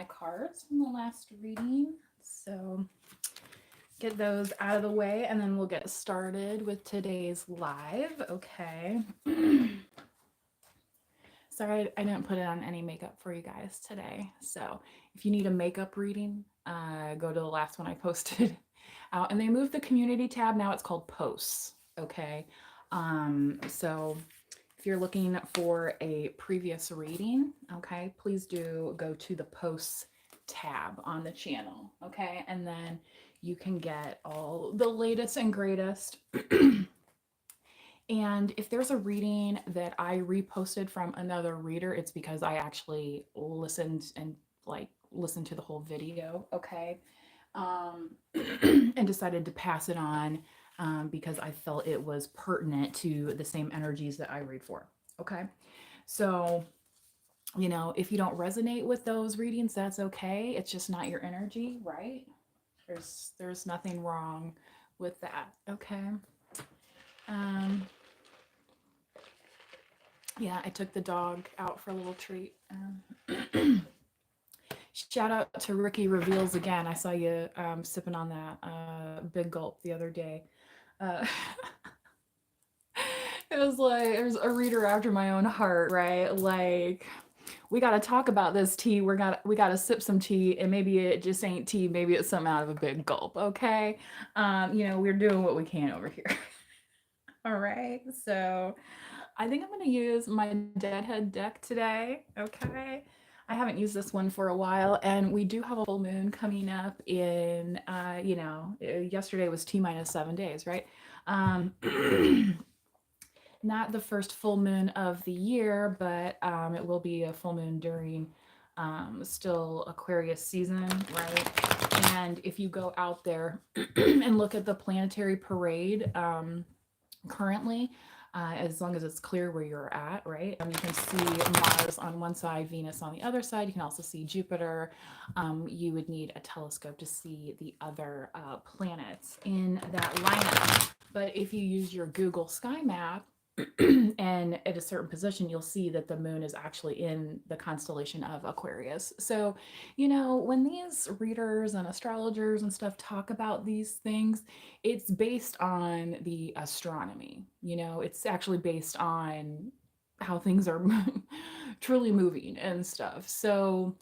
cards from the last reading. So get those out of the way and then we'll get started with today's live. Okay. Sorry, I didn't put it on any makeup for you guys today. So if you need a makeup reading, go to the last one I posted out. And they moved the community tab. Now it's called posts. Okay. So if you're looking for a previous reading, okay, please do go to the posts tab on the channel. Okay. And then you can get all the latest and greatest. And if there's a reading that I reposted from another reader, it's because I actually listened and listened to the whole video, okay? And decided to pass it on because I felt it was pertinent to the same energies that I read for, okay? So, you know, if you don't resonate with those readings, that's okay. It's just not your energy, right? There's nothing wrong with that, okay? Yeah, I took the dog out for a little treat. Shout out to Ricky Reveals again. I saw you sipping on that big gulp the other day. Uh, it was like there's a reader after my own heart, right? Like we got to talk about this tea. We got to sip some tea, and maybe it just ain't tea. Maybe it's something out of a big gulp. Okay, you know we're doing what we can over here. All right, so I think I'm going to use my Deadhead deck today. Okay. I haven't used this one for a while, and we do have a full moon coming up in, yesterday was T minus 7 days, right? Not the first full moon of the year, but it will be a full moon during still Aquarius season, right? And if you go out there and look at the planetary parade, currently, as long as it's clear where you're at, right? You can see Mars on one side, Venus on the other side. You can also see Jupiter. You would need a telescope to see the other planets in that lineup. But if you use your Google Sky Map, and at a certain position, you'll see that the moon is actually in the constellation of Aquarius. So, you know, when these readers and astrologers and stuff talk about these things, it's based on the astronomy. You know, it's actually based on how things are truly moving and stuff. So,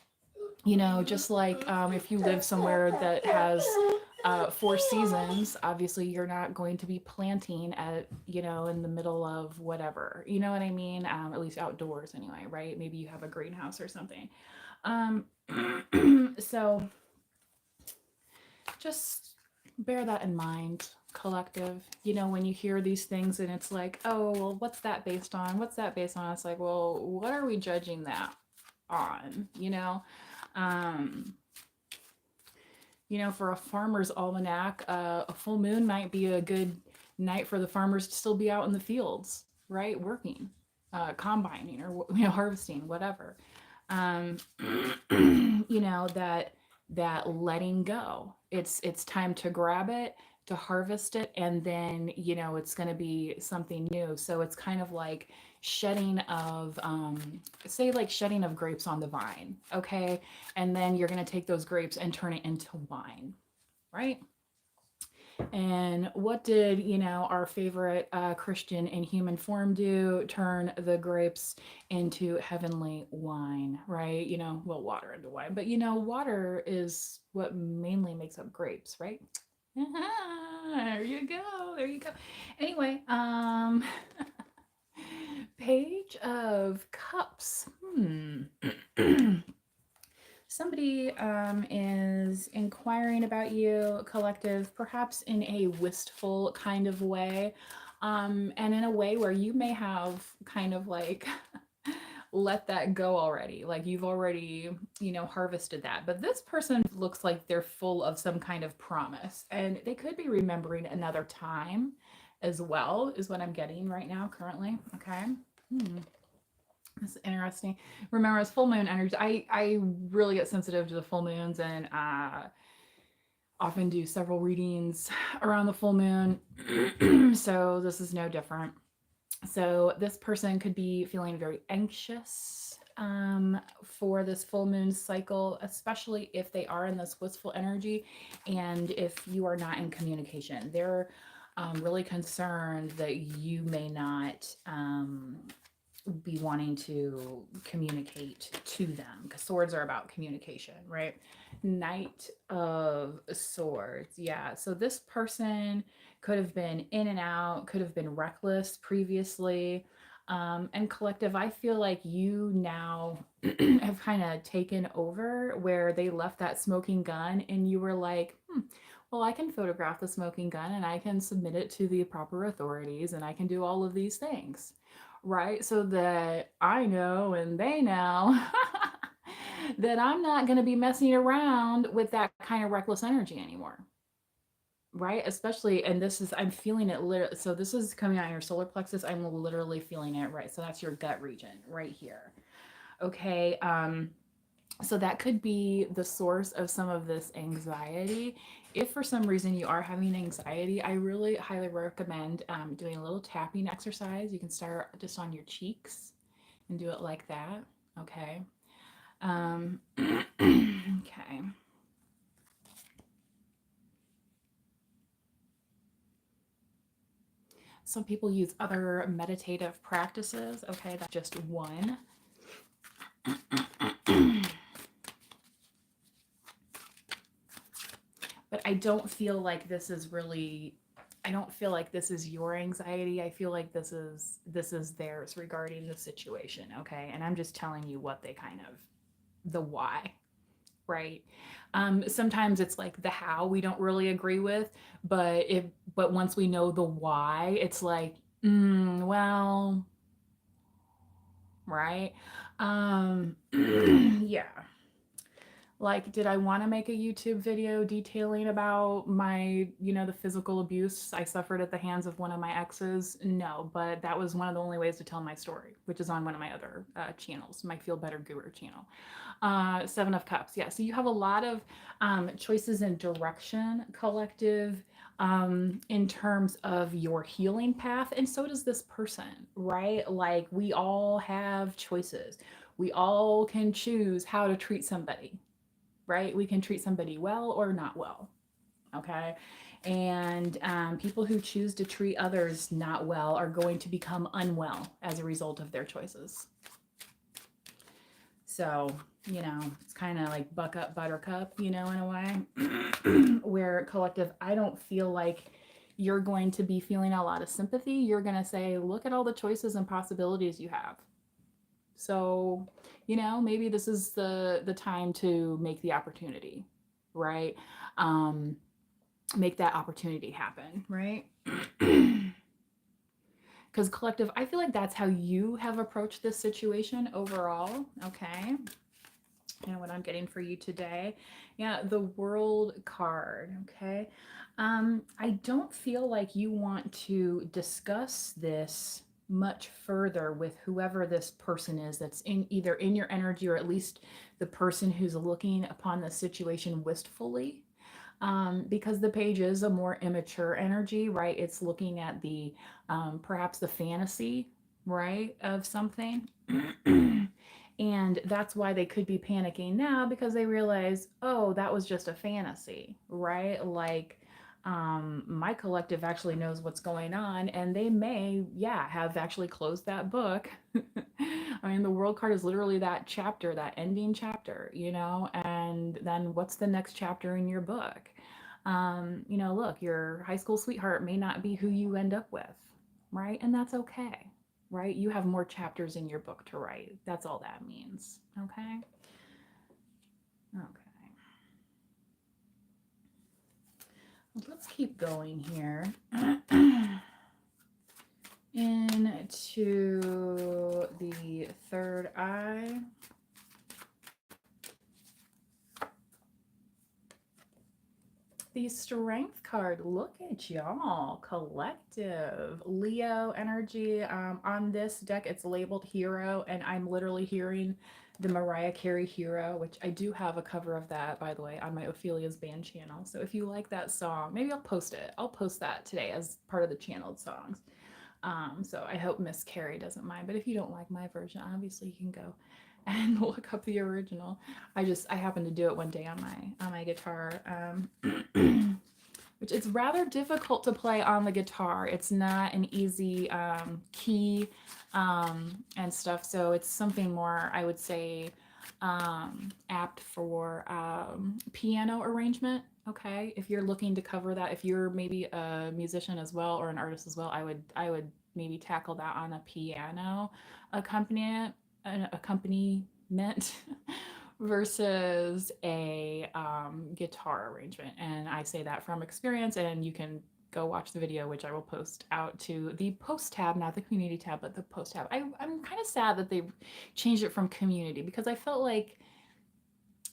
you know, just like if you live somewhere that has 4 seasons, obviously you're not going to be planting at, you know, in the middle of whatever, you know what I mean? At least outdoors anyway, right? Maybe you have a greenhouse or something. So just bear that in mind, collective. You know, when you hear these things and it's like, oh, well, what's that based on? What's that based on? It's like, well, what are we judging that on? You know, for a farmer's almanac, a full moon might be a good night for the farmers to still be out in the fields, right? Working, combining, or you know, harvesting, whatever. You know, that letting go. It's time to grab it, to harvest it, and then you know it's going to be something new. So it's kind of like shedding of say like shedding of grapes on the vine, okay? And then you're going to take those grapes and turn it into wine, right? And what did, you know, our favorite Christian in human form do? Turn the grapes into heavenly wine, right? You know, well, water into wine, but you know, water is what mainly makes up grapes, right? There you go. There you go. Anyway, Page of Cups. Somebody is inquiring about you, collective, perhaps in a wistful kind of way, and in a way where you may have kind of like let that go already. Like you've already, you know, harvested that. But this person looks like they're full of some kind of promise, and they could be remembering another time as well, is what I'm getting right now currently. Okay. That's interesting. Remember, it's full moon energy. I really get sensitive to the full moons and often do several readings around the full moon. So this is no different. So this person could be feeling very anxious, for this full moon cycle, especially if they are in this wistful energy and if you are not in communication. They're really concerned that you may not be wanting to communicate to them, because swords are about communication, right? Knight of Swords. Yeah. So this person could have been in and out, could have been reckless previously. And collective, I feel like you now have kind of taken over where they left that smoking gun and you were like, well, I can photograph the smoking gun and I can submit it to the proper authorities and I can do all of these things, right? So that I know and they know that I'm not going to be messing around with that kind of reckless energy anymore. Right? Especially, and this is, I'm feeling it literally. So this is coming out of your solar plexus. I'm literally feeling it, right? So that's your gut region right here. Okay. So that could be the source of some of this anxiety. If for some reason you are having anxiety, I really highly recommend doing a little tapping exercise. You can start just on your cheeks and do it like that. Okay. Okay. Some people use other meditative practices. Okay, that's just one. But I don't feel like this is really, I don't feel like this is your anxiety. I feel like this is theirs regarding the situation, okay? And I'm just telling you what they kind of, the why, right? Sometimes it's like the how we don't really agree with, but once we know the why, it's like, well, right? Yeah. Like, did I want to make a YouTube video detailing about my, the physical abuse I suffered at the hands of one of my exes? No, but that was one of the only ways to tell my story, which is on one of my other channels, my Feel Better Guru channel. Seven of Cups. Yeah. So you have a lot of choices and direction, collective, in terms of your healing path. And so does this person, right? Like, we all have choices. We all can choose how to treat somebody, right? We can treat somebody well or not well. Okay. And people who choose to treat others not well are going to become unwell as a result of their choices. So, it's kind of like buck up, buttercup, in a way, where collective, I don't feel like you're going to be feeling a lot of sympathy. You're going to say, look at all the choices and possibilities you have. So, maybe this is the time to make the opportunity, right? Make that opportunity happen, right? Because collective, I feel like that's how you have approached this situation overall. Okay. And what I'm getting for you today. Yeah, the World card. Okay. I don't feel like you want to discuss this much further with whoever this person is that's in either in your energy, or at least the person who's looking upon the situation wistfully. Because the page is a more immature energy, right? It's looking at the perhaps the fantasy, right, of something. And that's why they could be panicking now, because they realize, oh, that was just a fantasy, right? Like, my collective actually knows what's going on, and they may, yeah, have actually closed that book. I mean, the World card is literally that chapter, that ending chapter, and then what's the next chapter in your book? Look, your high school sweetheart may not be who you end up with, right? And that's okay, right? You have more chapters in your book to write. That's all that means, okay? Okay. Let's keep going here. Into the third eye. The Strength card. Look at y'all. Collective. Leo energy. On this deck, it's labeled Hero, and I'm literally hearing the Mariah Carey Hero, which I do have a cover of that, by the way, on my Ophelia's band channel. So if you like that song, maybe I'll post it. I'll post that today as part of the channeled songs. So I hope Miss Carey doesn't mind. But if you don't like my version, obviously you can go and look up the original. I happened to do it one day on my guitar. Which it's rather difficult to play on the guitar. It's not an easy key and stuff. So it's something more, I would say, apt for piano arrangement. Okay, if you're looking to cover that, if you're maybe a musician as well or an artist as well, I would maybe tackle that on a piano accompaniment, an accompaniment versus a guitar arrangement. And I say that from experience, and you can go watch the video, which I will post out to the post tab, not the community tab, but the post tab. I'm kind of sad that they changed it from community because I felt like,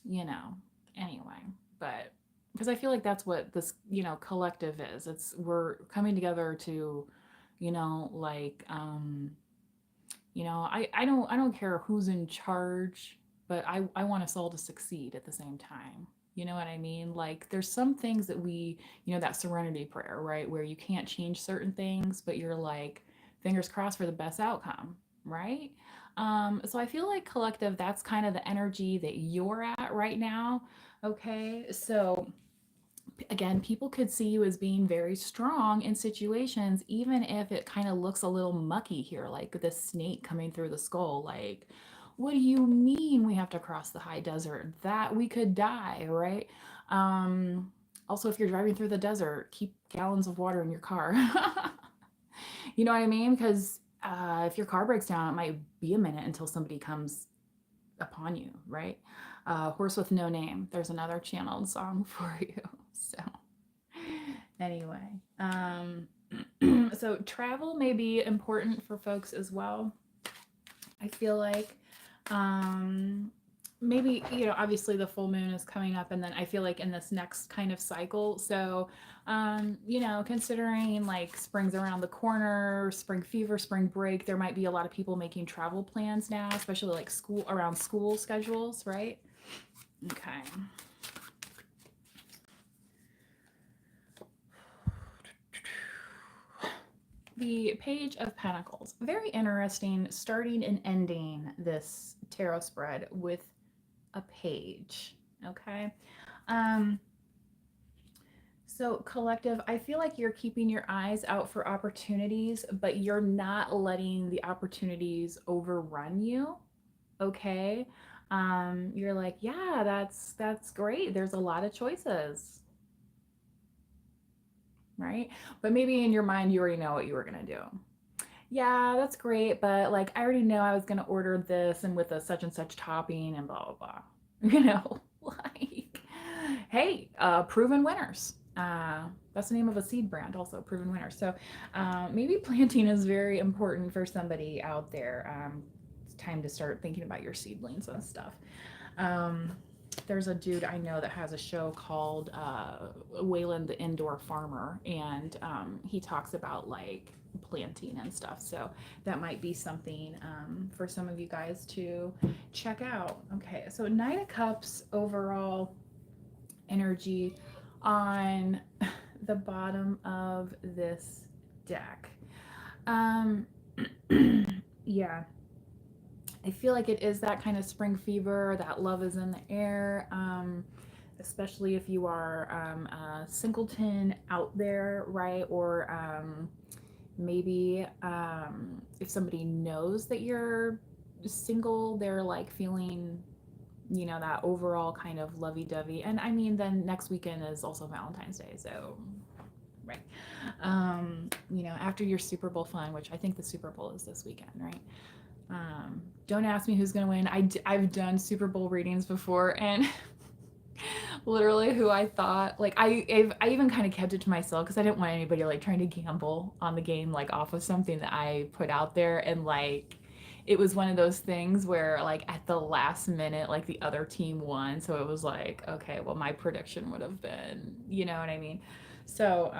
you know, anyway, but because I feel like that's what this, collective is. We're coming together to, like, I don't care who's in charge, but I want us all to succeed at the same time. You know what I mean? Like there's some things that that serenity prayer, right? Where you can't change certain things, but you're like, fingers crossed for the best outcome, right? So I feel like collective, that's kind of the energy that you're at right now. Okay. So again, people could see you as being very strong in situations, even if it kind of looks a little mucky here, like the snake coming through the skull. Like, what do you mean we have to cross the high desert? That we could die, right? Also, if you're driving through the desert, keep gallons of water in your car. You know what I mean? Because if your car breaks down, it might be a minute until somebody comes upon you, right? Horse with No Name. There's another channeled song for you. So, anyway, so travel may be important for folks as well. I feel like maybe, obviously the full moon is coming up, and then I feel like in this next kind of cycle. So, considering like spring's around the corner, spring fever, spring break, there might be a lot of people making travel plans now, especially like school schedules, right? Okay. The Page of Pentacles. Very interesting, starting and ending this tarot spread with a page. Okay. So collective, I feel like you're keeping your eyes out for opportunities, but you're not letting the opportunities overrun you. Okay. You're like, yeah, that's great. There's a lot of choices, right? But maybe in your mind you already know what you were gonna do. Yeah, that's great, but like I already know I was gonna order this and with a such and such topping and blah blah blah. Like, hey, proven winners. That's the name of a seed brand, also proven winners. So maybe planting is very important for somebody out there. It's time to start thinking about your seedlings and stuff. There's a dude I know that has a show called Waylon the Indoor Farmer, and he talks about like planting and stuff. So that might be something for some of you guys to check out. Okay, so Knight of Cups overall energy on the bottom of this deck. Yeah, I feel like it is that kind of spring fever, that love is in the air, especially if you are a singleton out there, right? Or maybe if somebody knows that you're single, they're like feeling, that overall kind of lovey-dovey. And I mean, then next weekend is also Valentine's Day, so right. After your Super Bowl fun, which I think the Super Bowl is this weekend, right? Don't ask me who's gonna win. I've done Super Bowl readings before, and literally who I thought, like, I even kind of kept it to myself because I didn't want anybody like trying to gamble on the game, like off of something that I put out there. And like it was one of those things where like at the last minute like the other team won, so it was like, okay, well my prediction would have been, you know what I mean? So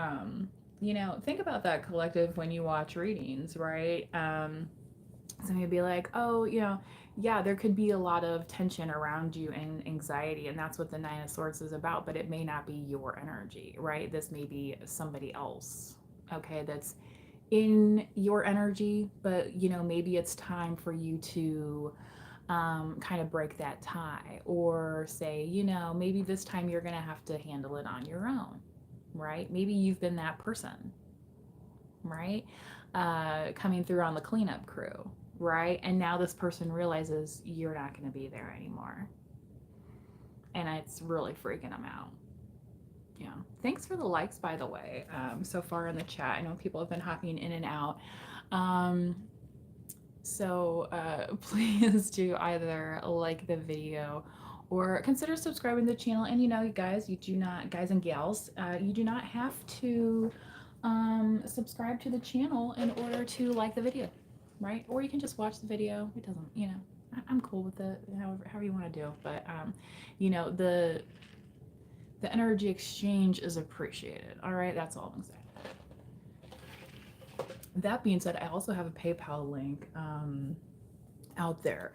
think about that, collective, when you watch readings, right? Some would be like, oh, yeah, there could be a lot of tension around you and anxiety, and that's what the Nine of Swords is about, but it may not be your energy, right? This may be somebody else, okay, that's in your energy, but maybe it's time for you to kind of break that tie, or say, you know, maybe this time you're going to have to handle it on your own, right? Maybe you've been that person, right? Coming through on the cleanup crew, right? And now this person realizes you're not going to be there anymore. And it's really freaking them out. Yeah. Thanks for the likes, by the way, so far in the chat. I know people have been hopping in and out. Um, so please do either like the video or consider subscribing to the channel. And you know, you guys, you do not, guys and gals, you do not have to subscribe to the channel in order to like the video, right? Or you can just watch the video. It doesn't, you know, I'm cool with it, however you want to do. But you know, the energy exchange is appreciated. All right, that's all I'm gonna say. That being said, I also have a PayPal link out there.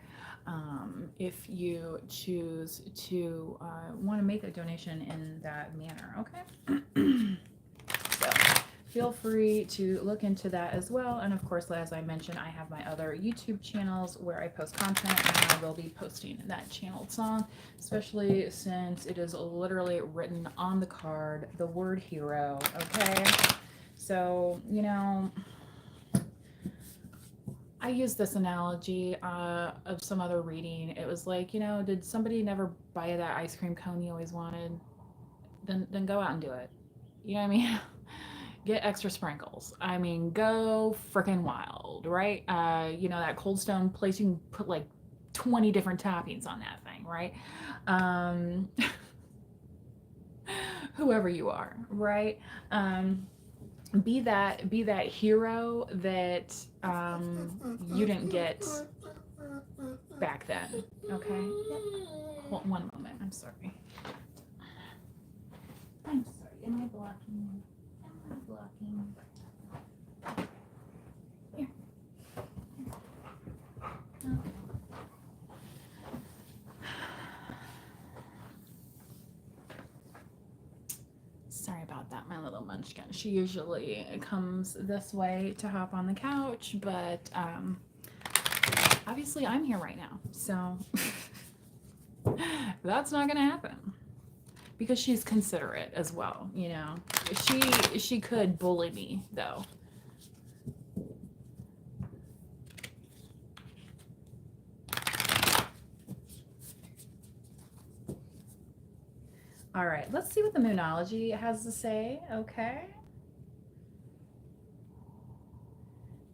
If you choose to want to make a donation in that manner, okay? So feel free to look into that as well. And of course, as I mentioned, I have my other YouTube channels where I post content, and I will be posting that channeled song, especially since it is literally written on the card, the word hero, okay? So, you know, I used this analogy of some other reading. It was like, you know, did somebody never buy that ice cream cone you always wanted? Then go out and do it. You know what I mean? Get extra sprinkles. I mean, go freaking wild, right? You know, that Cold Stone place, you can put like 20 different toppings on that thing, right? Whoever you are, right? Be that hero that you didn't get back then. Okay. Hold one moment. I'm sorry. I'm sorry. Am I blocking? Am I blocking? Here. Okay. Sorry about that, my little munchkin. She usually comes this way to hop on the couch, but obviously I'm here right now, so that's not gonna happen. Because she's considerate as well, you know. She could bully me though. All right, let's see what the Moonology has to say. Okay.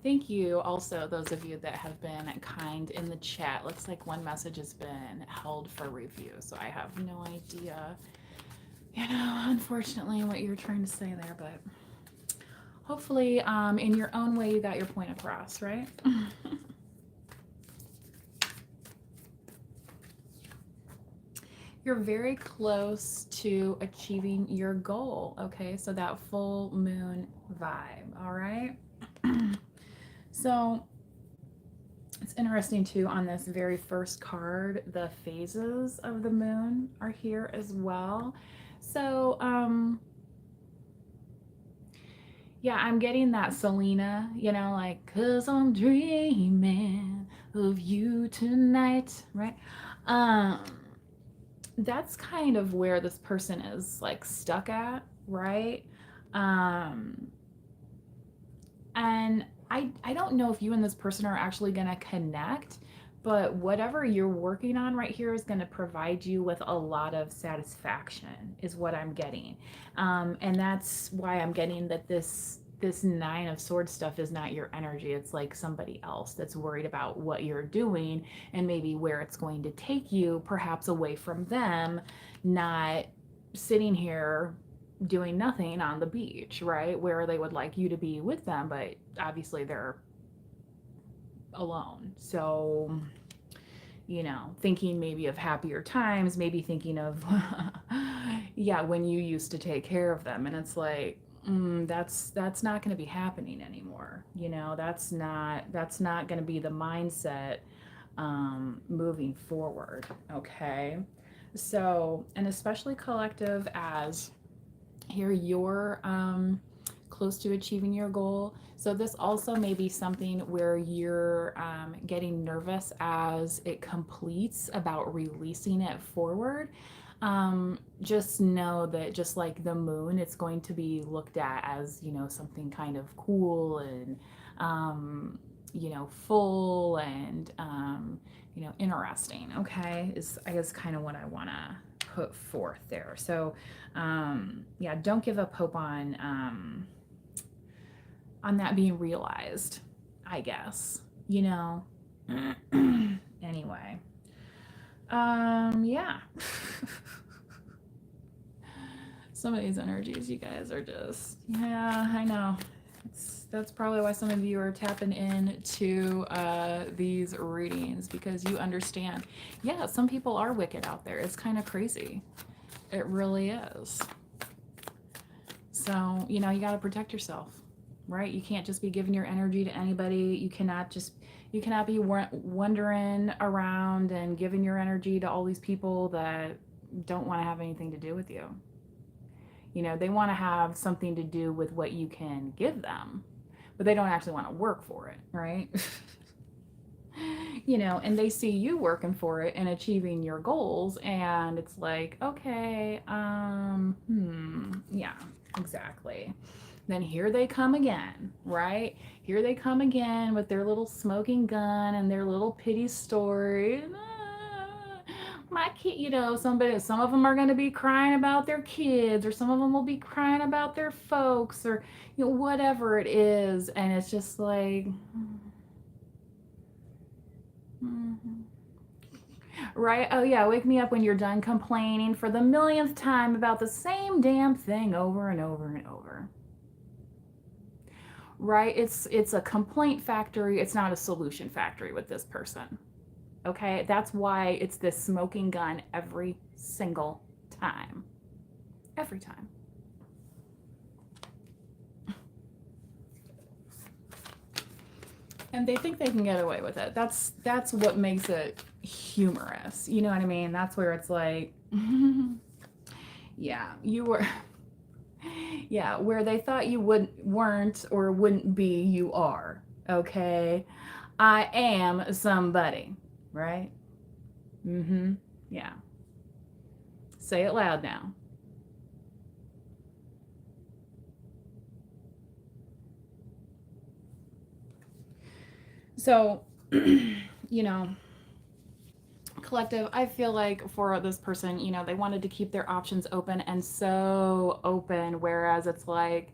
Thank you also, those of you that have been kind in the chat. Looks like one message has been held for review, so I have no idea, you know, unfortunately, what you're trying to say there, but hopefully in your own way you got your point across, right? You're very close to achieving your goal, okay? So that full moon vibe, all right? So it's interesting too, on this very first card, the phases of the moon are here as well. So, yeah, I'm getting that Selena, you know, like, 'cause I'm dreaming of you tonight, right? That's kind of where this person is like stuck at, right? And I don't know if you and this person are actually going to connect, but whatever you're working on right here is going to provide you with a lot of satisfaction, is what I'm getting. And that's why I'm getting that this Nine of Swords stuff is not your energy. It's like somebody else that's worried about what you're doing and maybe where it's going to take you, perhaps away from them, not sitting here doing nothing on the beach, right? Where they would like you to be with them, but obviously they're alone. So, you know, thinking maybe of happier times, maybe thinking of, yeah, when you used to take care of them. And it's like, that's not going to be happening anymore. You know, that's not going to be the mindset moving forward. Okay. So, and especially collective, as here your close to achieving your goal. So this also may be something where you're getting nervous as it completes about releasing it forward. Just know that just like the moon, it's going to be looked at as, you know, something kind of cool and, you know, full and, you know, interesting. Okay. Is, I guess, kind of what I want to put forth there. So, yeah, don't give up hope on that being realized, I guess, you know. Anyway, yeah. Some of these energies, you guys are just, yeah, I know. That's probably why some of you are tapping into these readings, because you understand. Yeah, some people are wicked out there. It's kind of crazy. It really is. So, you know, you got to protect yourself, right? You can't just be giving your energy to anybody. You cannot be wandering around and giving your energy to all these people that don't want to have anything to do with you. You know, they want to have something to do with what you can give them, but they don't actually want to work for it, right? You know, and they see you working for it and achieving your goals, and it's like, okay, yeah, exactly. Then here they come again, right? Here they come again with their little smoking gun and their little pity story. My kid, you know, some of them are going to be crying about their kids, or some of them will be crying about their folks, or, you know, whatever it is. And it's just like, right? Oh yeah, wake me up when you're done complaining for the millionth time about the same damn thing over and over and over. Right? It's a complaint factory. It's not a solution factory with this person. Okay? That's why it's this smoking gun every single time. Every time. And they think they can get away with it. That's what makes it humorous. You know what I mean? That's where it's like, yeah, you were, yeah, where they thought you weren't or wouldn't be, you are. Okay, I am somebody, right? Yeah. Say it loud now. So, you know, collective, I feel like for this person, you know, they wanted to keep their options open, and so open, whereas it's like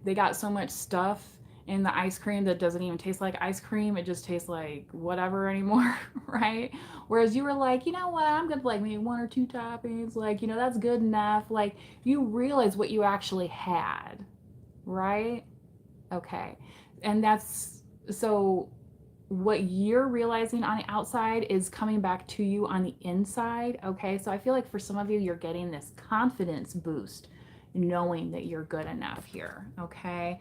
they got so much stuff in the ice cream that doesn't even taste like ice cream. It just tastes like whatever anymore, right? Whereas you were like, you know what, I'm good, like maybe one or two toppings, like, you know, that's good enough. Like, you realize what you actually had, right? Okay. And that's so what you're realizing on the outside is coming back to you on the inside. Okay, so I feel like for some of you, you're getting this confidence boost knowing that you're good enough here. Okay,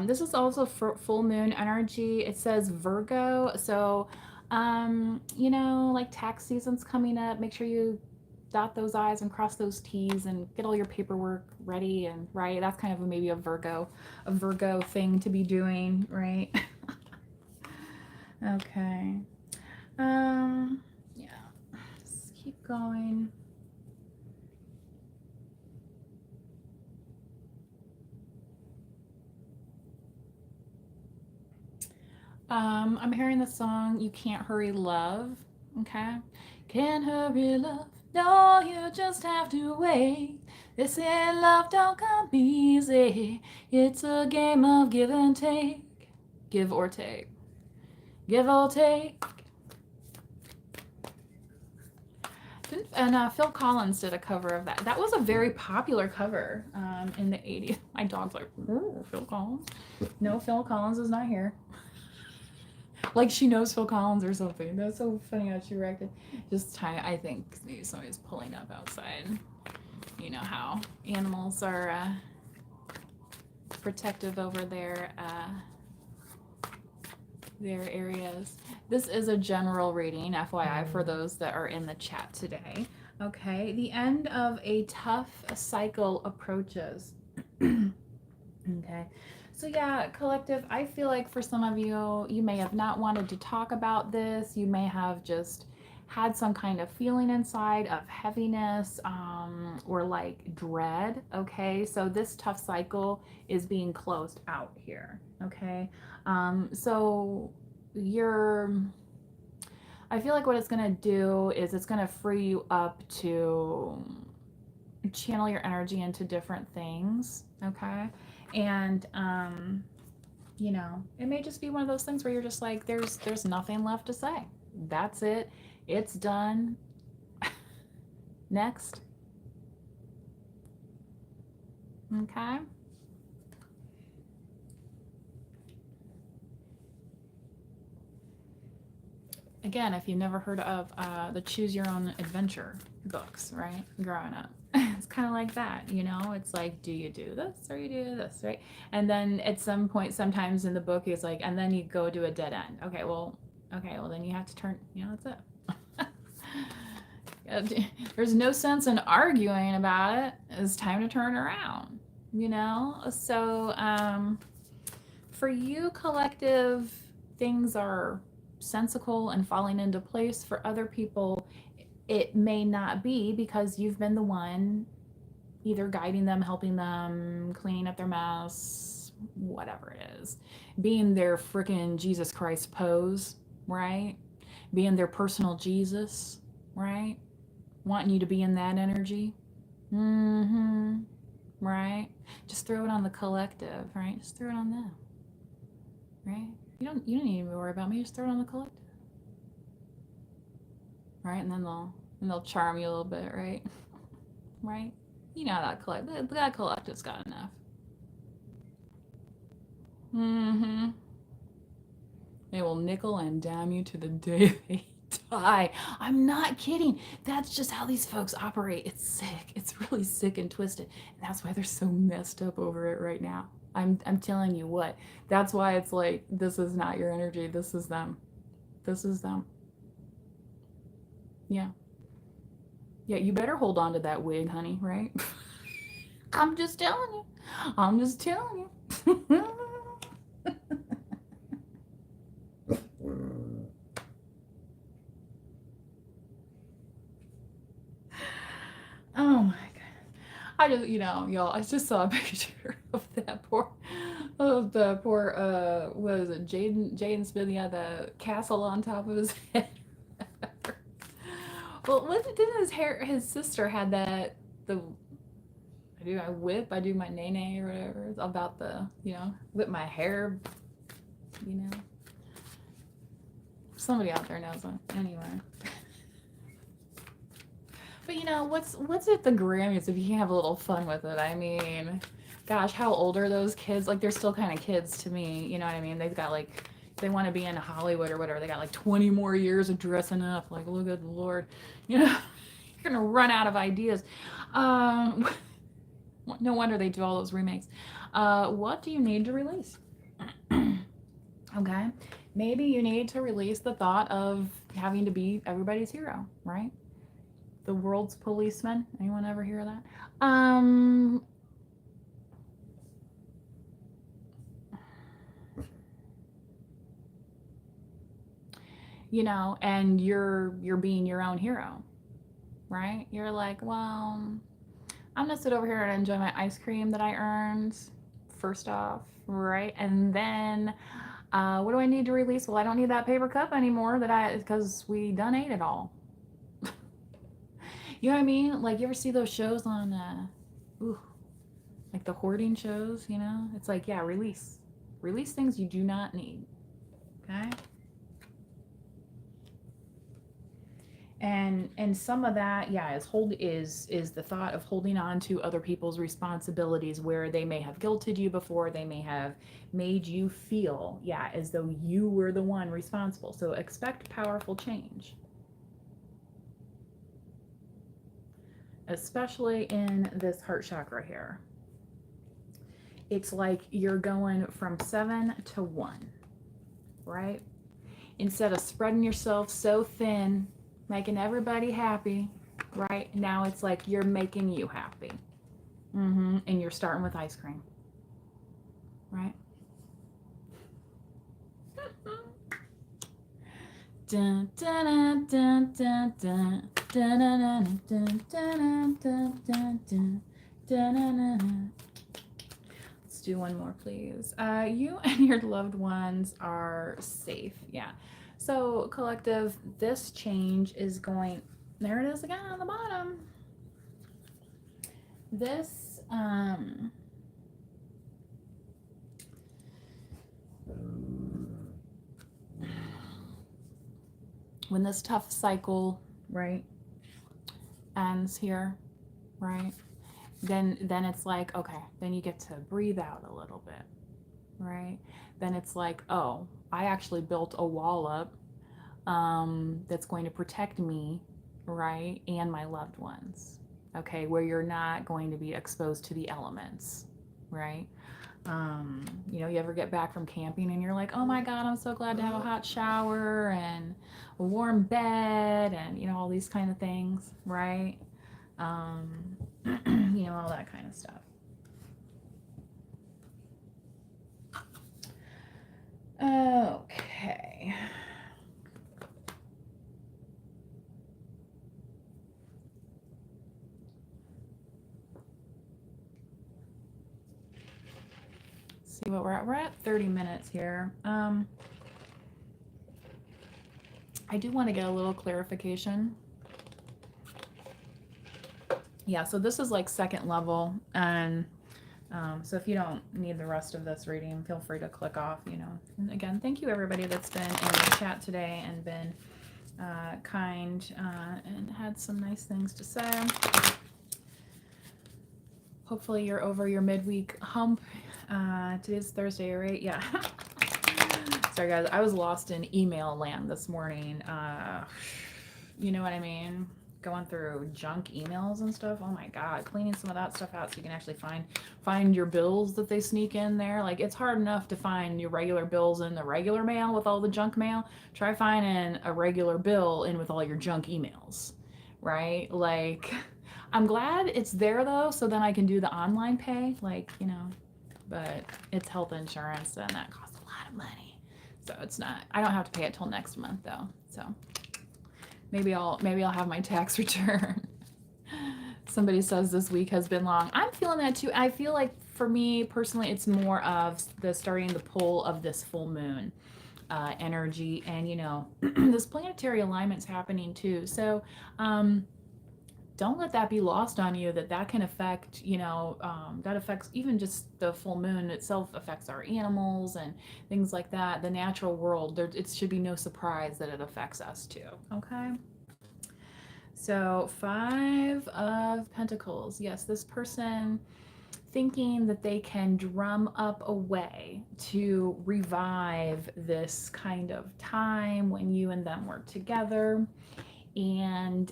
this is also full moon energy. It says Virgo, so you know, like tax season's coming up. Make sure you dot those I's and cross those T's and get all your paperwork ready, and right, that's kind of maybe a Virgo thing to be doing, right? Okay. Yeah. Just keep going. I'm hearing the song You Can't Hurry Love. Okay. Can't hurry love. No, you just have to wait. They say love don't come easy. It's a game of give and take. Give or take. Give or take. And Phil Collins did a cover of that. That was a very popular cover in the 80s. My dog's like, ooh, Phil Collins. No, Phil Collins is not here. Like she knows Phil Collins or something. That's so funny how she reacted. Just I think maybe somebody's pulling up outside. You know how animals are protective over their areas. This is a general reading, FYI, for those that are in the chat today. Okay, the end of a tough cycle approaches. Okay. So yeah, collective, I feel like for some of you, you may have not wanted to talk about this. You may have just had some kind of feeling inside of heaviness, or like dread. Okay. So this tough cycle is being closed out here. Okay. So you're, I feel like what it's going to do is it's going to free you up to channel your energy into different things. Okay. And you know, it may just be one of those things where you're just like, there's nothing left to say. That's it. It's done. Next. Okay. Again, if you've never heard of the Choose Your Own Adventure books, right? Growing up, it's kind of like that, you know? It's like, do you do this or you do this, right? And then at some point, sometimes in the book, it's like, and then you go to a dead end. Okay, well, then you have to turn, you know, that's it. There's no sense in arguing about it. It's time to turn around, you know? So, for you, collective, things are sensical and falling into place. For other people, it may not be, because you've been the one either guiding them, helping them, cleaning up their mess, whatever it is. Being their freaking Jesus Christ pose, right? Being their personal Jesus, right? Wanting you to be in that energy. Mm-hmm. Right? Just throw it on the collective, right? Just throw it on them. Right? You don't need to worry about me, just throw it on the collective. Right? And then they'll charm you a little bit, right? Right? You know that collective's got enough. Mm-hmm. They will nickel and dime you to the day they die. I'm not kidding. That's just how these folks operate. It's sick. It's really sick and twisted. And that's why they're so messed up over it right now. I'm telling you what. That's why it's like, this is not your energy. This is them. This is them. Yeah. Yeah, you better hold on to that wig, honey, right? I'm just telling you. I'm just telling you. Oh my god. I just, y'all, I just saw a picture of the poor, what is it, Jaden Smith. He had the castle on top of his head. Well, didn't his sister had that, I do my nay or whatever. It's about the, whip my hair, you know. Somebody out there knows it. Anyway. But what's at the Grammys if you can have a little fun with it? I mean, gosh, how old are those kids? Like, they're still kind of kids to me. You know what I mean? They've got like, they want to be in Hollywood or whatever. They got like 20 more years of dressing up. Like, look at the Lord. You're gonna run out of ideas. No wonder they do all those remakes. What do you need to release? Okay, maybe you need to release the thought of having to be everybody's hero, right? The world's policeman. Anyone ever hear of that? And you're being your own hero, right? You're like, well, I'm gonna sit over here and enjoy my ice cream that I earned, first off, right? And then, what do I need to release? Well, I don't need that paper cup anymore because we done ate it all. You know what I mean? Like, you ever see those shows on, like the hoarding shows, It's like, yeah, release things you do not need, okay? And some of that, yeah, is the thought of holding on to other people's responsibilities where they may have guilted you before, they may have made you feel, yeah, as though you were the one responsible. So expect powerful change, especially in this heart chakra here. It's like you're going from 7 to 1, right? Instead of spreading yourself so thin, making everybody happy, right? Now it's like you're making you happy. And you're starting with ice cream. right? Dun, dun, dun, dun, dun, dun, dun, dun, dun, dun, dun, dun, dun. Let's do one more, please. You and your loved ones are safe. Yeah. So, collective, this change is going. There it is again on the bottom. This, when this tough cycle, right, ends here, right, then it's like, okay, then you get to breathe out a little bit, right? Then it's like, oh, I actually built a wall up, that's going to protect me, right, and my loved ones, okay, where you're not going to be exposed to the elements, right? You know, you ever get back from camping and you're like, oh my God, I'm so glad to have a hot shower and a warm bed and, you know, all these kind of things, right? You know, all that kind of stuff. Okay. See what we're at. We're at 30 minutes here. I do want to get a little clarification. Yeah, so this is like second level, and so if you don't need the rest of this reading, feel free to click off, you know. And again, thank you everybody that's been in the chat today and been kind and had some nice things to say. Hopefully you're over your midweek hump. Today's Thursday, right? Yeah. Sorry guys, I was lost in email land this morning. You know what I mean? Going through junk emails and stuff. Oh my God, cleaning some of that stuff out so you can actually find your bills that they sneak in there. Like, it's hard enough to find your regular bills in the regular mail with all the junk mail. Try finding a regular bill in with all your junk emails, right? Like, I'm glad it's there though, so then I can do the online pay, like, you know, but it's health insurance and that costs a lot of money. So it's not, I don't have to pay it till next month though. So maybe I'll have my tax return. Somebody says this week has been long. I'm feeling that too. I feel like for me personally, it's more of the starting the pull of this full moon energy, and you know, this planetary alignment's happening too. So don't let that be lost on you, that can affect, you know, that affects even just the full moon itself, affects our animals and things like that. The natural world, there, it should be no surprise that it affects us too. Okay. So 5 of Pentacles. Yes, this person thinking that they can drum up a way to revive this kind of time when you and them work together. And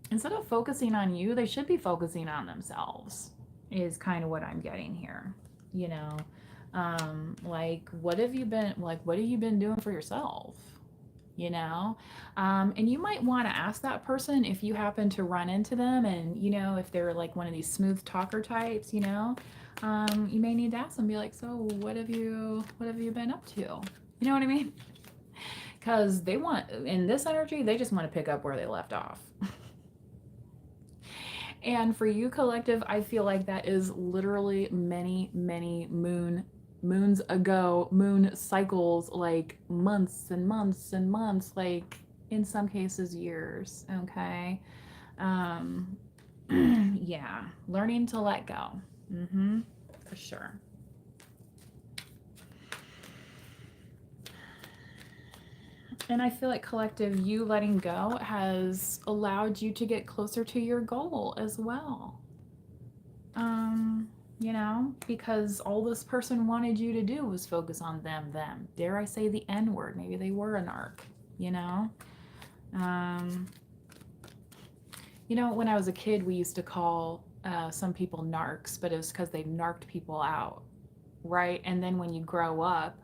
instead of focusing on you, they should be focusing on themselves, is kind of what I'm getting here. You know, like, what have you been doing for yourself? You know, and you might want to ask that person if you happen to run into them, and you know, if they're like one of these smooth talker types, you know, you may need to ask them, be like, so what have you been up to? You know what I mean? Because they want, in this energy, they just want to pick up where they left off. And for you, collective, I feel like that is literally many moons ago, moon cycles, like months and months and months, like in some cases years. Okay. Yeah, learning to let go. For sure. And I feel like, collective, you letting go has allowed you to get closer to your goal as well. You know, because all this person wanted you to do was focus on them. Dare I say the N word? Maybe they were a narc, you know? You know, when I was a kid, we used to call some people narcs, but it was because they narked people out, right? And then when you grow up,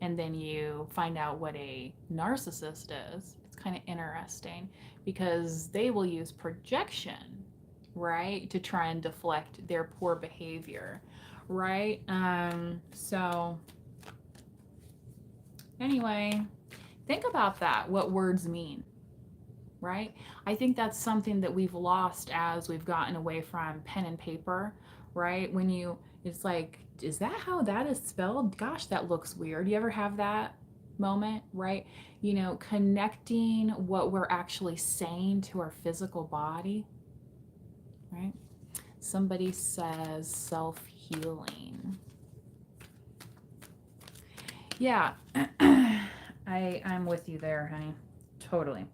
and then you find out what a narcissist is, it's kind of interesting, because they will use projection, right, to try and deflect their poor behavior, right? So anyway, think about that, what words mean, right? I think that's something that we've lost as we've gotten away from pen and paper, right? When you, it's like, is that how that is spelled? Gosh, that looks weird. You ever have that moment, right? You know, connecting what we're actually saying to our physical body, right? Somebody says self-healing. Yeah, I'm with you there, honey. Totally.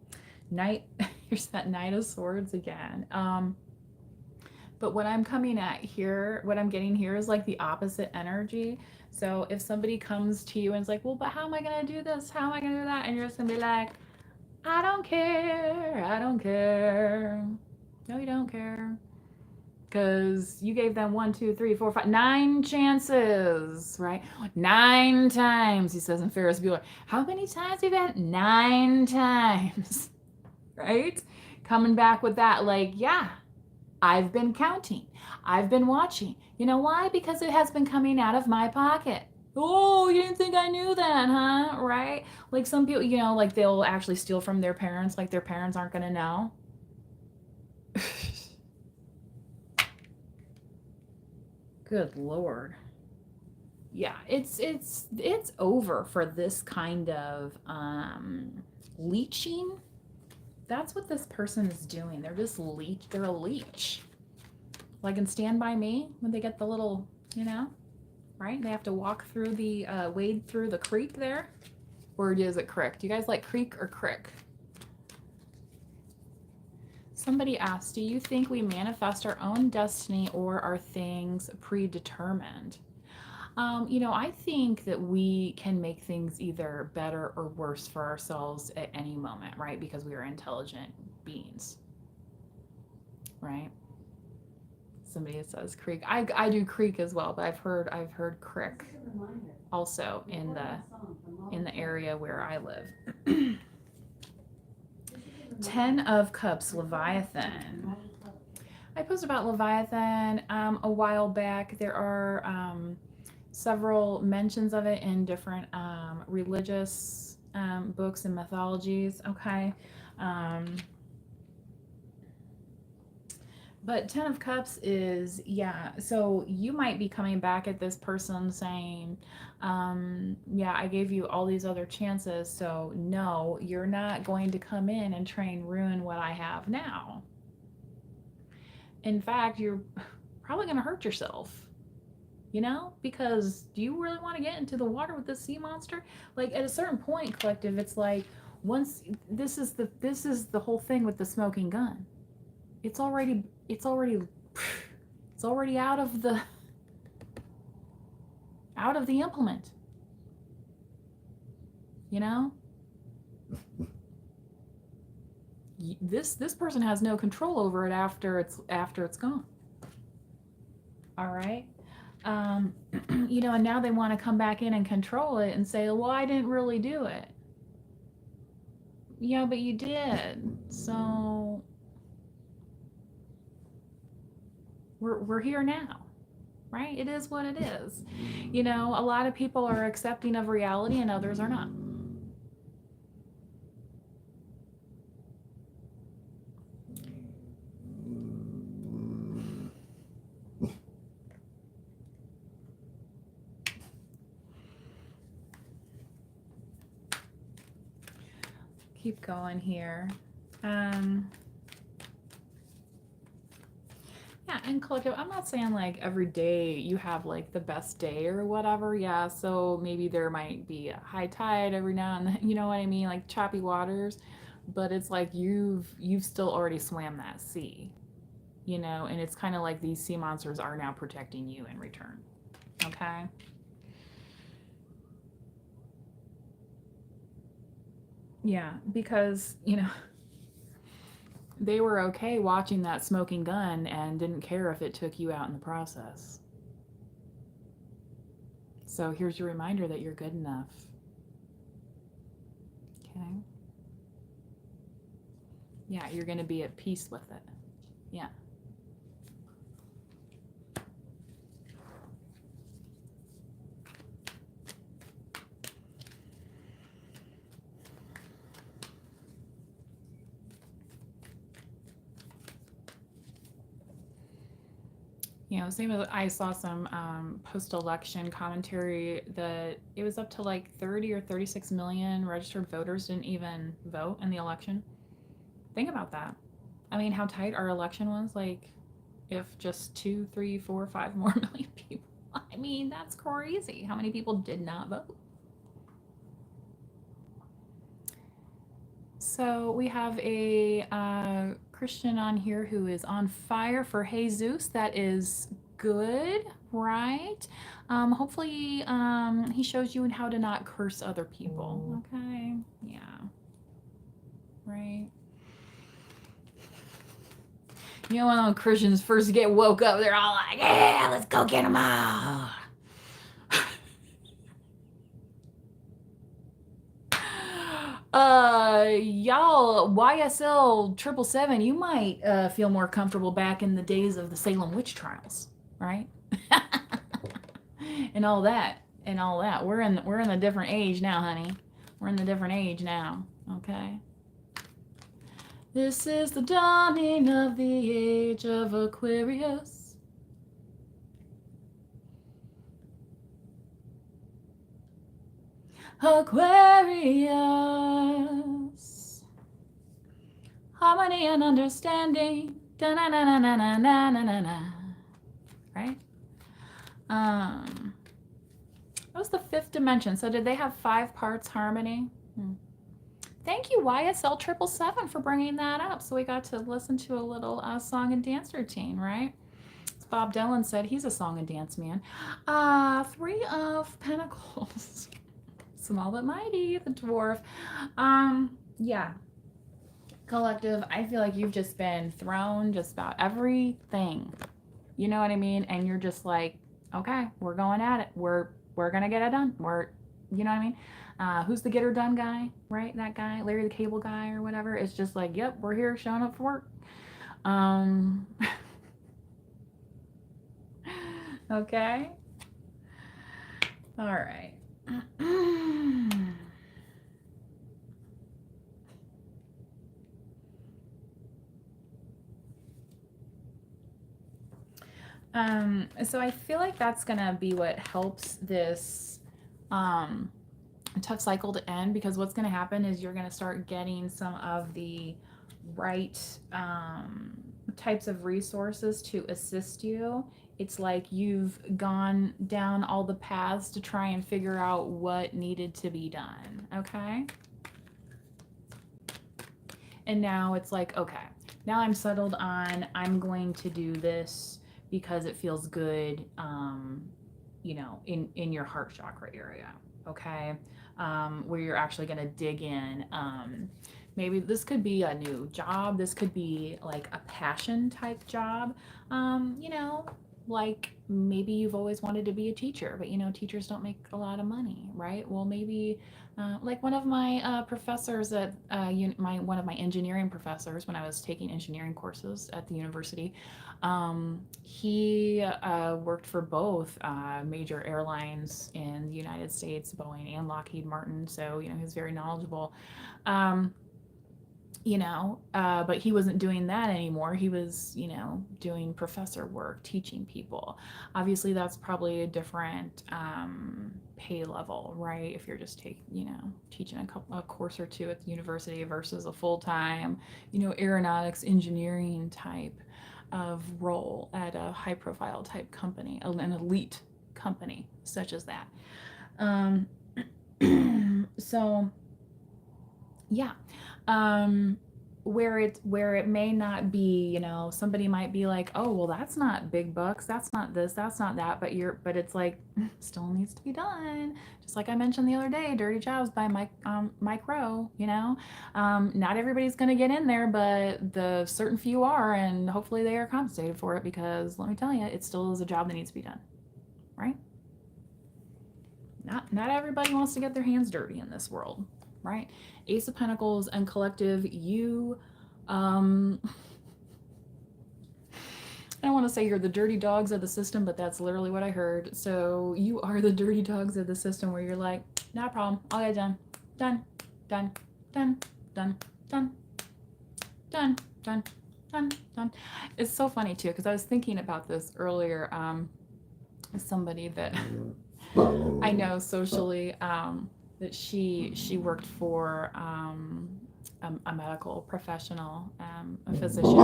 Knight, here's that Knight of Swords again. But what I'm coming at here, what I'm getting here is like the opposite energy. So if somebody comes to you and is like, well, but how am I going to do this? How am I going to do that? And you're just going to be like, I don't care. I don't care. No, you don't care. Because you gave them 1, 2, 3, 4, 5, 9 chances, right? 9 times, he says in Ferris Bueller. How many times have you had? 9 times, right? Coming back with that, like, yeah, I've been counting. I've been watching. You know why? Because it has been coming out of my pocket. Oh, you didn't think I knew that, huh? Right? Like some people, you know, like they'll actually steal from their parents, like their parents aren't going to know. Good Lord. Yeah, it's over for this kind of leeching. That's what this person is doing. They're just they're a leech. Like in Stand By Me, when they get the little, you know, right? They have to walk through the wade through the creek there. Or is it crick? Do you guys like creek or crick? Somebody asked, do you think we manifest our own destiny or are things predetermined? You know, I think that we can make things either better or worse for ourselves at any moment, right? Because we are intelligent beings, right? Somebody says creek. I do creek as well, but I've heard crick also in the area where I live. 10 of Cups, Leviathan. I posted about Leviathan a while back. There are several mentions of it in different religious books and mythologies. Okay. But 10 of Cups is, yeah, so you might be coming back at this person saying, yeah, I gave you all these other chances, so no, you're not going to come in and try and ruin what I have now. In fact, you're probably going to hurt yourself, you know, because do you really want to get into the water with this sea monster? Like at a certain point, collective, it's like once this is the whole thing with the smoking gun. It's already out of the implement, you know. This person has no control over it after it's gone. All right. You know, and now they want to come back in and control it and say, well, I didn't really do it. Yeah, but you did. So we're here now, right? It is what it is. You know, a lot of people are accepting of reality and others are not. Keep going here. Yeah, and collective, I'm not saying like every day you have like the best day or whatever. Yeah, so maybe there might be a high tide every now and then, you know what I mean? Like choppy waters, but it's like you've still already swam that sea, you know, and it's kind of like these sea monsters are now protecting you in return. Okay? Yeah, because, you know, they were okay watching that smoking gun and didn't care if it took you out in the process. So here's your reminder that you're good enough. Okay? Yeah, you're going to be at peace with it. Yeah. You know, same as I saw some post-election commentary that it was up to like 30 or 36 million registered voters didn't even vote in the election. Think about that. I mean, how tight our election was. Like, if just 2, 3, 4, 5 more million people. I mean, that's crazy. How many people did not vote? So we have a Christian on here who is on fire for Jesus. That is good, right? Hopefully, he shows you how to not curse other people. Okay, yeah, right. You know, when Christians first get woke up, they're all like, "Yeah, let's go get them all." Y'all, YSL 777, you might feel more comfortable back in the days of the Salem witch trials, right? and all that, and all that. We're in a different age now, honey. We're in the different age now. Okay. This is the dawning of the age of Aquarius. Aquarius. Harmony and understanding. Da-na-na-na-na-na-na-na-na. Right? That was the fifth dimension. So did they have 5 parts harmony? Thank you, YSL 777, for bringing that up. So we got to listen to a little song and dance routine, right? As Bob Dylan said, he's a song and dance man. 3 of Pentacles. Small but mighty, the dwarf. Yeah. Collective, I feel like you've just been thrown just about everything. You know what I mean? And you're just like, okay, we're going at it. We're gonna get it done. You know what I mean? Who's the get her done guy, right? That guy, Larry the Cable Guy or whatever. It's just like, yep, we're here showing up for work. Okay. All right. So I feel like that's gonna be what helps this tough cycle to end, because what's gonna happen is you're gonna start getting some of the right types of resources to assist you. It's like you've gone down all the paths to try and figure out what needed to be done, okay? And now it's like, okay, now I'm settled on, I'm going to do this because it feels good, you know, in your heart chakra area, okay? Where you're actually going to dig in. Maybe this could be a new job. This could be like a passion type job. You know, like maybe you've always wanted to be a teacher, but you know, teachers don't make a lot of money, right? Well, maybe like one of my professors at one of my engineering professors when I was taking engineering courses at the university, he worked for both major airlines in the United States, Boeing and Lockheed Martin. So you know, he's very knowledgeable. You know, but he wasn't doing that anymore. He was, you know, doing professor work, teaching people. Obviously, that's probably a different pay level, right? If you're just teaching a course or two at the university versus a full-time, you know, aeronautics engineering type of role at a high-profile type company, an elite company such as that. So, yeah. Where it may not be, you know, somebody might be like, oh, well, that's not big bucks, that's not this, that's not that, but it's like still needs to be done. Just like I mentioned the other day, Dirty Jobs by Mike Rowe, you know. Not everybody's gonna get in there, but the certain few are, and hopefully they are compensated for it, because let me tell you, it still is a job that needs to be done, right? Not everybody wants to get their hands dirty in this world, right? Ace of Pentacles and Collective, you, I don't want to say you're the dirty dogs of the system, but that's literally what I heard. So you are the dirty dogs of the system, where you're like, not a problem, I'll get it done. Done, done, done, done, done, done, done. Done, done. It's so funny too, because I was thinking about this earlier. Somebody that I know socially, that she worked for a medical professional, a physician,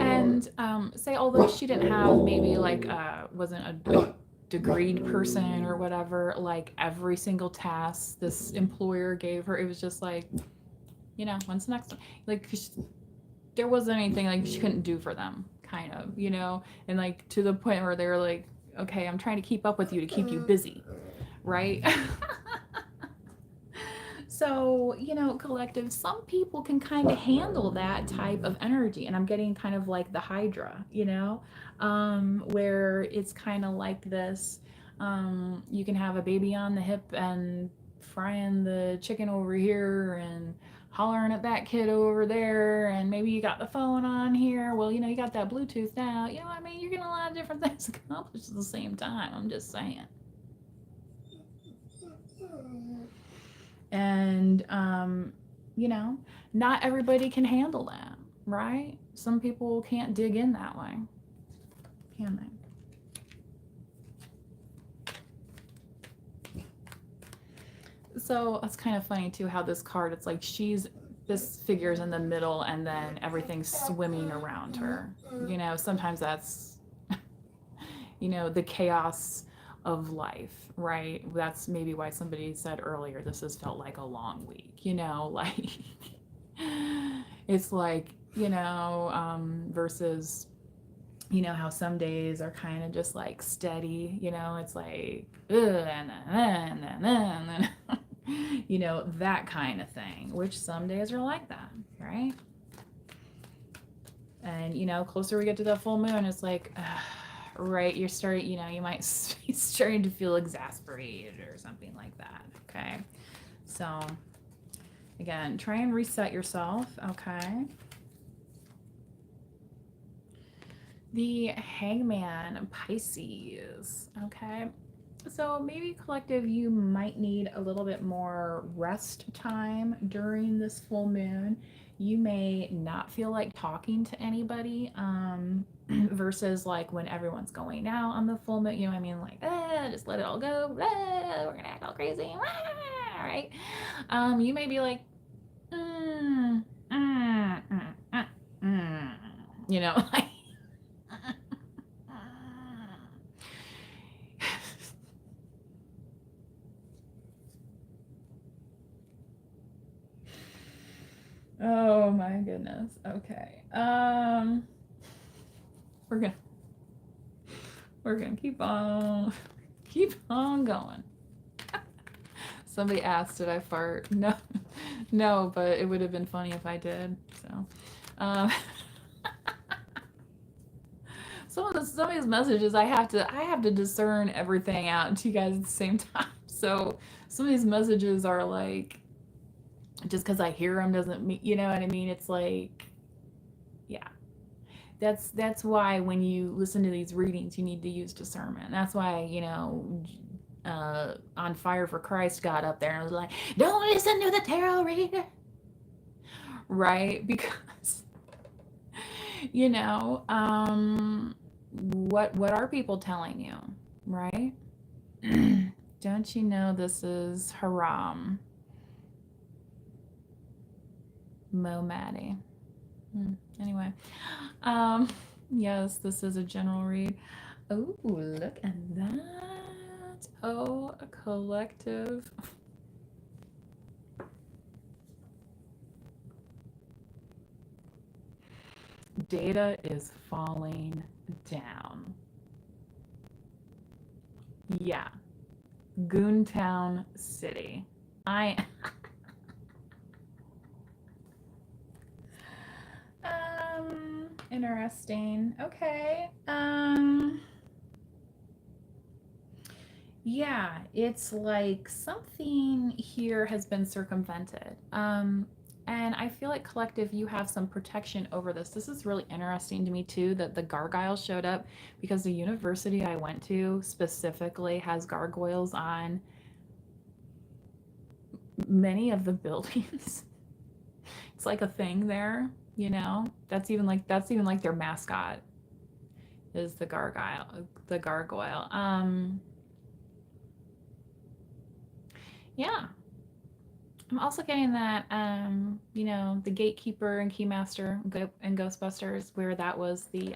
and say although she didn't have maybe like wasn't a degreed person or whatever, like every single task this employer gave her, it was just like, when's the next one? Like, there wasn't anything like she couldn't do for them, kind of, and like to the point where they were like, okay, I'm trying to keep up with you to keep you busy, right? So, collective, some people can kind of handle that type of energy. And I'm getting kind of like the Hydra, where it's kind of like this. You can have a baby on the hip and frying the chicken over here and hollering at that kid over there. And maybe you got the phone on here. Well, you got that Bluetooth now. I mean, you're getting a lot of different things accomplished at the same time. I'm just saying. And not everybody can handle that, right? Some people can't dig in that way, can they? So it's kind of funny too how this card, it's like this figure's in the middle and then everything's swimming around her. Sometimes that's the chaos of life, right? That's maybe why somebody said earlier this has felt like a long week, like it's like, versus, how some days are kind of just like steady, it's like, and then, that kind of thing, which some days are like that, right? And, closer we get to the full moon, it's like, right, you're starting, you might be starting to feel exasperated or something like that, okay? So, again, try and reset yourself, okay? The Hangman, Pisces, okay? So maybe collective, you might need a little bit more rest time during this full moon. You may not feel like talking to anybody, versus like when everyone's going out on the full moon, what I mean? Like, just let it all go. We're gonna act all crazy, right? You may be like, mm, mm, mm, mm, like. Oh my goodness. Okay. We're gonna keep on going. Somebody asked, did I fart? No, no, but it would have been funny if I did. So, some of these messages I have to discern everything out to you guys at the same time. So some of these messages are like, just because I hear them doesn't mean, you know what I mean? It's like, yeah. That's why when you listen to these readings, you need to use discernment. That's why, on Fire for Christ got up there and was like, don't listen to the tarot reader, right? Because what are people telling you, right? Don't you know this is haram? Mo Maddie. Anyway, yes, this is a general read. Oh, look at that. Oh, a collective. Data is falling down. Yeah. Goontown City. Interesting. Okay. Yeah, it's like something here has been circumvented. And I feel like collective, you have some protection over this. This is really interesting to me too, that the gargoyles showed up, because the university I went to specifically has gargoyles on many of the buildings. It's like a thing there, you know? That's even like their mascot is the gargoyle. Yeah. I'm also getting that, you know, the gatekeeper and keymaster and Ghostbusters, where that was the,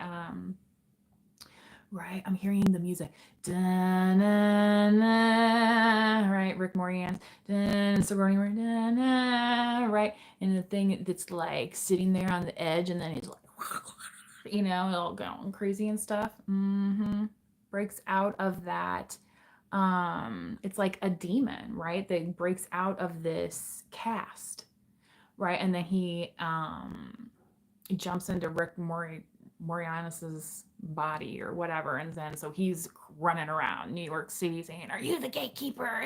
right, I'm hearing the music. Da-na-na, right, Rick Moranis. Sigourney Weaver. Da-na, right, and the thing that's like sitting there on the edge, and then he's like, you know, all going crazy and stuff. Breaks out of that. It's like a demon, right? That breaks out of this cast, right? And then he jumps into Rick Moranis's body or whatever, and then so he's running around New York City saying, "Are you the gatekeeper?"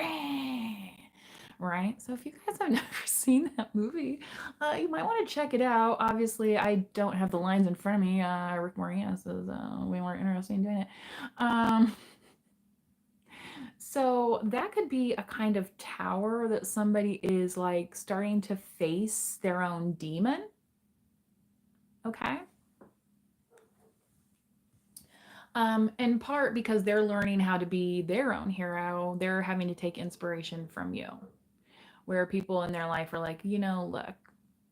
Right? So if you guys have never seen that movie, you might want to check it out. Obviously, I don't have the lines in front of me. Rick Moranis is way more interesting in doing it. So that could be a kind of tower that somebody is like starting to face their own demon. Okay. In part because they're learning how to be their own hero, they're having to take inspiration from you. Where people in their life are like, you know, look,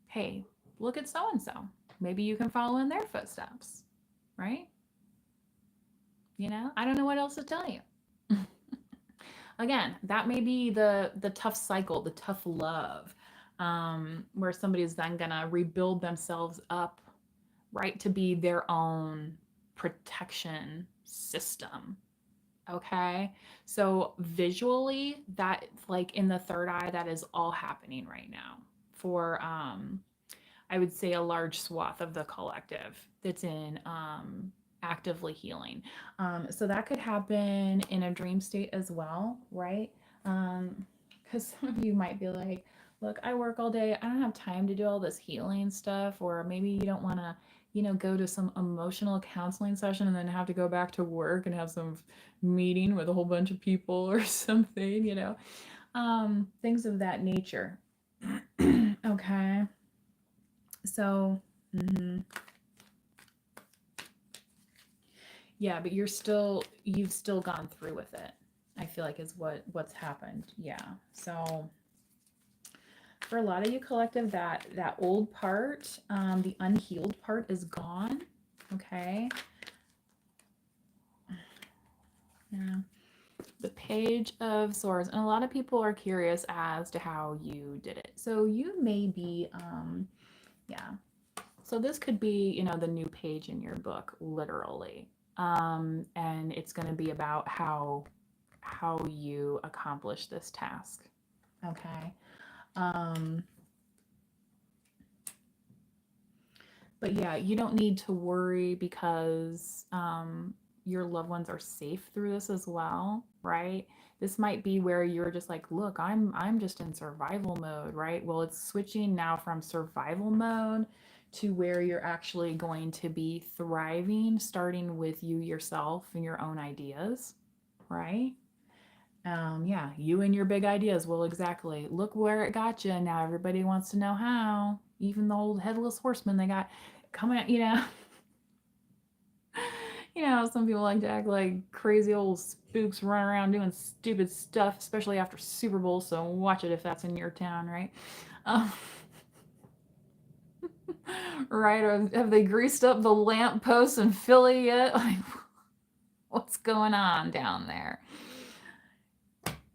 hey, look at so and so. Maybe you can follow in their footsteps, right? You know, I don't know what else to tell you. Again, that may be the tough cycle, the tough love, where somebody's then gonna rebuild themselves up, right, to be their own protection system. Okay, so visually, that like in the third eye, that is all happening right now for I would say a large swath of the collective that's in actively healing. So that could happen in a dream state as well, right? Because some of you might be like, look, I work all day. I don't have time to do all this healing stuff. Or maybe you don't want to, you know, go to some emotional counseling session and then have to go back to work and have some meeting with a whole bunch of people or something, you know, things of that nature. Okay. So, yeah, but you've still gone through with it. I feel like is what's happened. Yeah. So for a lot of you collective, that old part, the unhealed part is gone. Okay. Yeah. The Page of Swords, and a lot of people are curious as to how you did it. So you may be, yeah. So this could be, you know, the new page in your book, literally, and it's going to be about how you accomplish this task. Okay. But yeah, you don't need to worry because your loved ones are safe through this as well, right? This might be where you're just like, look, I'm just in survival mode, right? Well, it's switching now from survival mode to where you're actually going to be thriving, starting with you yourself and your own ideas, right? Yeah, you and your big ideas. Well, exactly. Look where it got you. Now everybody wants to know how. Even the old headless horseman they got coming at, you know. You know, some people like to act like crazy old spooks running around doing stupid stuff, especially after Super Bowl. So watch it if that's in your town, right? Um, right? Or have they greased up the lamp posts in Philly yet? Like, what's going on down there?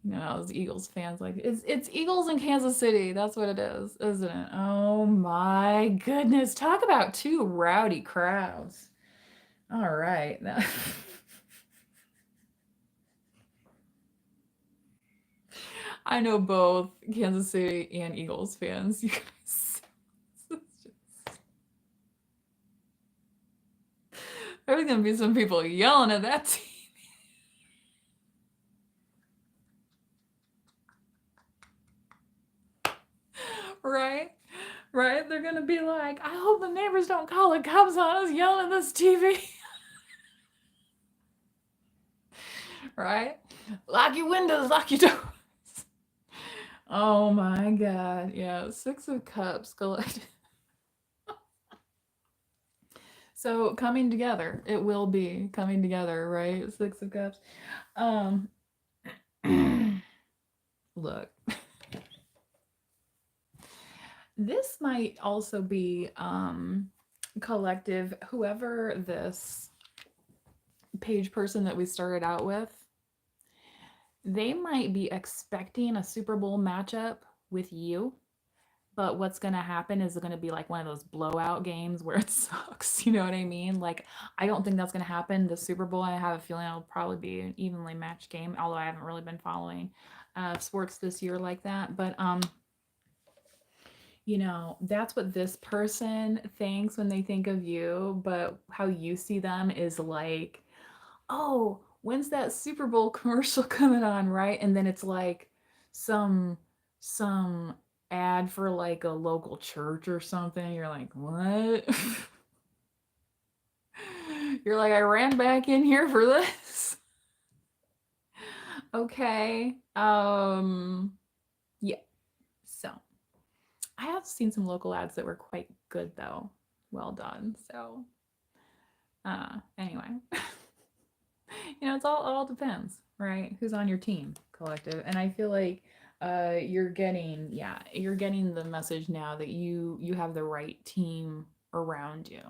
You know, those Eagles fans, like it's Eagles in Kansas City. That's what it is, isn't it? Oh my goodness! Talk about two rowdy crowds. All right. I know both Kansas City and Eagles fans. You guys, there's gonna be some people yelling at that team. Right? Right? They're gonna be like, I hope the neighbors don't call the cops on us yelling at this TV. Right? Lock your windows, lock your doors. Oh my god. Yeah. Six of Cups collected. So coming together, it will be coming together, right? Six of Cups. Um, look, this might also be collective. Whoever this page person that we started out with, they might be expecting a Super Bowl matchup with you. But what's going to happen is going to be like one of those blowout games where it sucks. You know what I mean? Like, I don't think that's going to happen. The Super Bowl, I have a feeling it'll probably be an evenly matched game, although I haven't really been following sports this year like that. But, you know, that's what this person thinks when they think of you. But how you see them is like, oh, when's that Super Bowl commercial coming on, right? And then it's like some some ad for like a local church or something. You're like, what? You're like, I ran back in here for this. Okay. Yeah. So I have seen some local ads that were quite good though. Well done. So anyway. You know, it all depends, right? Who's on your team, collective. And I feel like you're getting, yeah, you're getting the message now that you have the right team around you.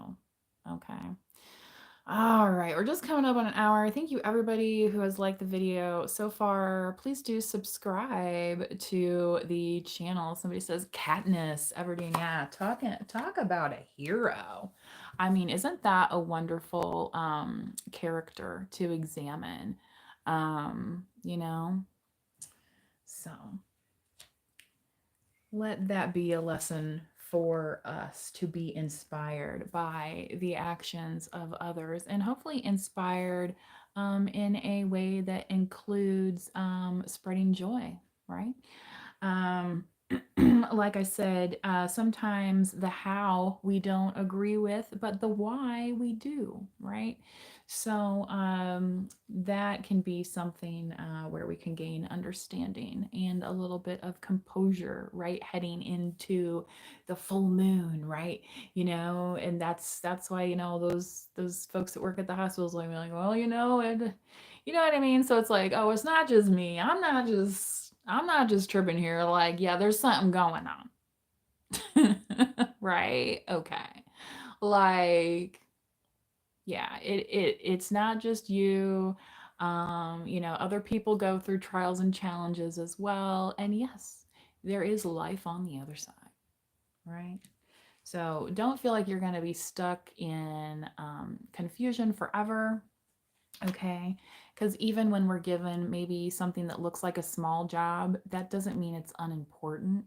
Okay. All right, we're just coming up on an hour. Thank you everybody who has liked the video so far. Please do subscribe to the channel. Somebody says Katniss Everdeen. Yeah, talk about a hero. I mean, isn't that a wonderful character to examine? You know, so let that be a lesson for us to be inspired by the actions of others and hopefully inspired in a way that includes spreading joy, right? Um, like I said, sometimes the how we don't agree with, but the why we do, right? So that can be something where we can gain understanding and a little bit of composure, right? Heading into the full moon, right? You know, and that's why, you know, those folks that work at the hospitals will be like, well, you know, and you know what I mean? So it's like, oh, it's not just me. I'm not just tripping here. Like, yeah, there's something going on. Right? Okay. Like, yeah, it's not just you. You know, other people go through trials and challenges as well. And yes, there is life on the other side, right? So don't feel like you're going to be stuck in confusion forever. Okay. Because even when we're given maybe something that looks like a small job, that doesn't mean it's unimportant,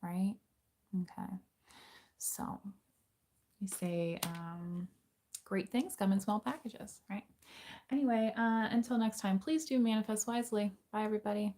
right? Okay. So you say great things come in small packages, right? Anyway, until next time, please do manifest wisely. Bye, everybody.